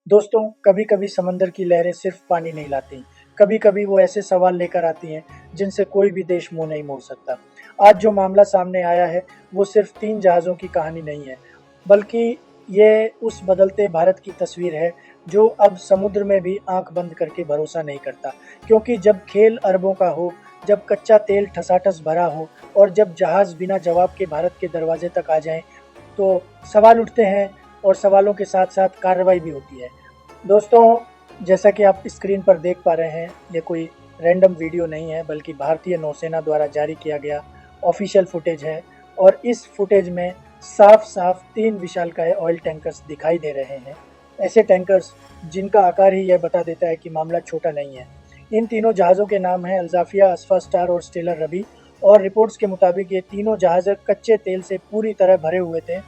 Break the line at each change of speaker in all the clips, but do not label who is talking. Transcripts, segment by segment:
दोस्तों, कभी कभी समंदर की लहरें सिर्फ पानी नहीं लाती। कभी कभी वो ऐसे सवाल लेकर आती हैं जिनसे कोई भी देश मुंह नहीं मोड़ सकता। आज जो मामला सामने आया है वो सिर्फ 3 जहाज़ों की कहानी नहीं है, बल्कि ये उस बदलते भारत की तस्वीर है जो अब समुद्र में भी आंख बंद करके भरोसा नहीं करता। क्योंकि जब खेल अरबों का हो, जब कच्चा तेल ठसाठस भरा हो और जब जहाज बिना जवाब के भारत के दरवाजे तक आ जाएं, तो सवाल उठते हैं और सवालों के साथ साथ कार्रवाई भी होती है। दोस्तों, जैसा कि आप स्क्रीन पर देख पा रहे हैं, ये कोई रैंडम वीडियो नहीं है, बल्कि भारतीय नौसेना द्वारा जारी किया गया ऑफिशियल फुटेज है। और इस फुटेज में साफ साफ 3 विशालकाय ऑयल टैंकर्स दिखाई दे रहे हैं। ऐसे टैंकर्स जिनका आकार ही यह बता देता है कि मामला छोटा नहीं है। इन तीनों जहाज़ों के नाम हैं अल्जाफिया, अस्फा स्टार और स्टेलर रबी। और रिपोर्ट्स के मुताबिक ये तीनों जहाज़ कच्चे तेल से पूरी तरह भरे हुए थे।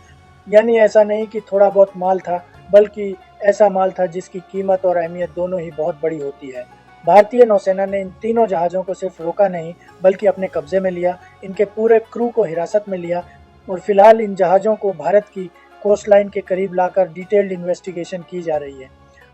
यानी ऐसा नहीं कि थोड़ा बहुत माल था, बल्कि ऐसा माल था जिसकी कीमत और अहमियत दोनों ही बहुत बड़ी होती है। भारतीय नौसेना ने इन तीनों जहाज़ों को सिर्फ रोका नहीं, बल्कि अपने कब्जे में लिया, इनके पूरे क्रू को हिरासत में लिया और फिलहाल इन जहाज़ों को भारत की कोस्ट लाइन के करीब लाकर डिटेल्ड इन्वेस्टिगेशन की जा रही है।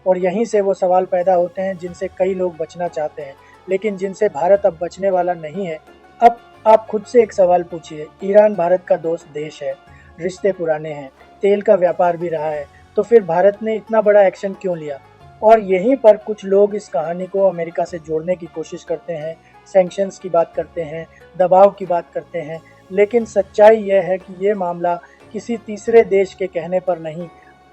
और यहीं से वो सवाल पैदा होते हैं जिनसे कई लोग बचना चाहते हैं, लेकिन जिनसे भारत अब बचने वाला नहीं है। अब आप खुद से एक सवाल पूछिए, ईरान भारत का दोस्त देश है, रिश्ते पुराने हैं, तेल का व्यापार भी रहा है, तो फिर भारत ने इतना बड़ा एक्शन क्यों लिया? और यहीं पर कुछ लोग इस कहानी को अमेरिका से जोड़ने की कोशिश करते हैं, सैंक्शंस की बात करते हैं, दबाव की बात करते हैं, लेकिन सच्चाई यह है कि ये मामला किसी तीसरे देश के कहने पर नहीं,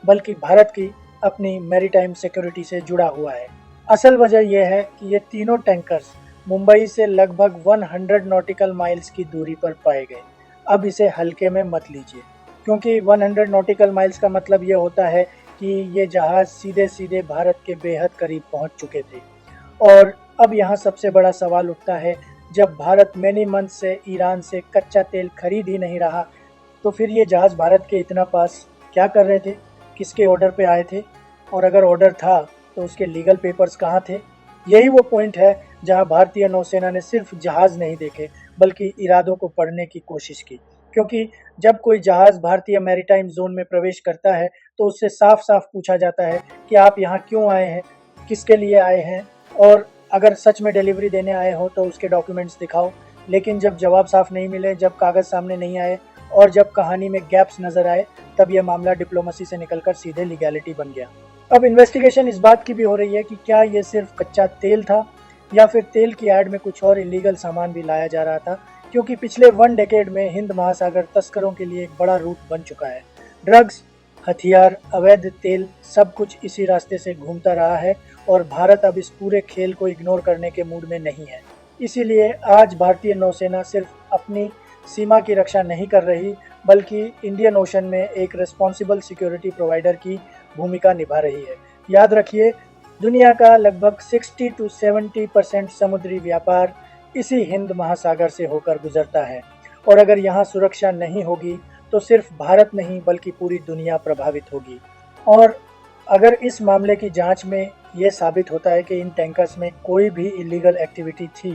बल्कि भारत की अपनी मैरीटाइम सिक्योरिटी से जुड़ा हुआ है। असल वजह यह है कि ये तीनों टैंकर्स मुंबई से लगभग 100 नॉटिकल माइल्स की दूरी पर पाए गए। अब इसे हल्के में मत लीजिए, क्योंकि 100 नॉटिकल माइल्स का मतलब ये होता है कि ये जहाज़ सीधे सीधे भारत के बेहद करीब पहुंच चुके थे। और अब यहाँ सबसे बड़ा सवाल उठता है, जब भारत मैनी मंथ से ईरान से कच्चा तेल खरीद ही नहीं रहा, तो फिर ये जहाज़ भारत के इतना पास क्या कर रहे थे? किसके ऑर्डर पे आए थे? और अगर ऑर्डर था तो उसके लीगल पेपर्स कहाँ थे? यही वो पॉइंट है जहाँ भारतीय नौसेना ने सिर्फ जहाज़ नहीं देखे, बल्कि इरादों को पढ़ने की कोशिश की। क्योंकि जब कोई जहाज़ भारतीय मैरीटाइम जोन में प्रवेश करता है, तो उससे साफ साफ पूछा जाता है कि आप यहाँ क्यों आए हैं, किसके लिए आए हैं, और अगर सच में डिलीवरी देने आए हो तो उसके डॉक्यूमेंट्स दिखाओ। लेकिन जब जवाब साफ नहीं मिले, जब कागज़ सामने नहीं आए और जब कहानी में गैप्स नज़र आए, तब यह मामला डिप्लोमेसी से निकलकर सीधे लीगैलिटी बन गया। अब इन्वेस्टिगेशन इस बात की भी हो रही है कि क्या ये सिर्फ कच्चा तेल था, या फिर तेल की ऐड में कुछ और इलीगल सामान भी लाया जा रहा था। क्योंकि पिछले 1 डेकेड में हिंद महासागर तस्करों के लिए एक बड़ा रूट बन चुका है। ड्रग्स, हथियार, अवैध तेल, सब कुछ इसी रास्ते से घूमता रहा है और भारत अब इस पूरे खेल को इग्नोर करने के मूड में नहीं है। इसीलिए आज भारतीय नौसेना सिर्फ अपनी सीमा की रक्षा नहीं कर रही, बल्कि इंडियन ओशन में एक रिस्पॉन्सिबल सिक्योरिटी प्रोवाइडर की भूमिका निभा रही है। याद रखिए, दुनिया का लगभग 60 to 70% समुद्री व्यापार इसी हिंद महासागर से होकर गुजरता है। और अगर यहाँ सुरक्षा नहीं होगी तो सिर्फ भारत नहीं, बल्कि पूरी दुनिया प्रभावित होगी। और अगर इस मामले की जांच में ये साबित होता है कि इन टैंकर्स में कोई भी इलीगल एक्टिविटी थी,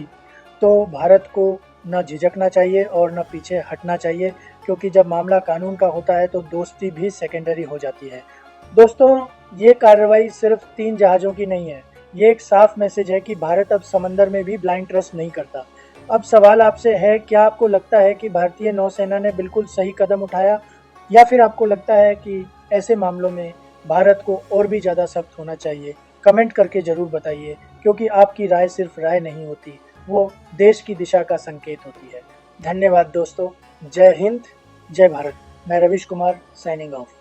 तो भारत को न झिझकना चाहिए और न पीछे हटना चाहिए। क्योंकि जब मामला कानून का होता है तो दोस्ती भी सेकेंडरी हो जाती है। दोस्तों, ये कार्रवाई सिर्फ 3 जहाज़ों की नहीं है, ये एक साफ मैसेज है कि भारत अब समंदर में भी ब्लाइंड ट्रस्ट नहीं करता। अब सवाल आपसे है, क्या आपको लगता है कि भारतीय नौसेना ने बिल्कुल सही कदम उठाया, या फिर आपको लगता है कि ऐसे मामलों में भारत को और भी ज़्यादा सख्त होना चाहिए? कमेंट करके ज़रूर बताइए, क्योंकि आपकी राय सिर्फ राय नहीं होती, वो देश की दिशा का संकेत होती है। धन्यवाद दोस्तों। जय हिंद, जय भारत। मैं रविश कुमार, साइनिंग ऑफ।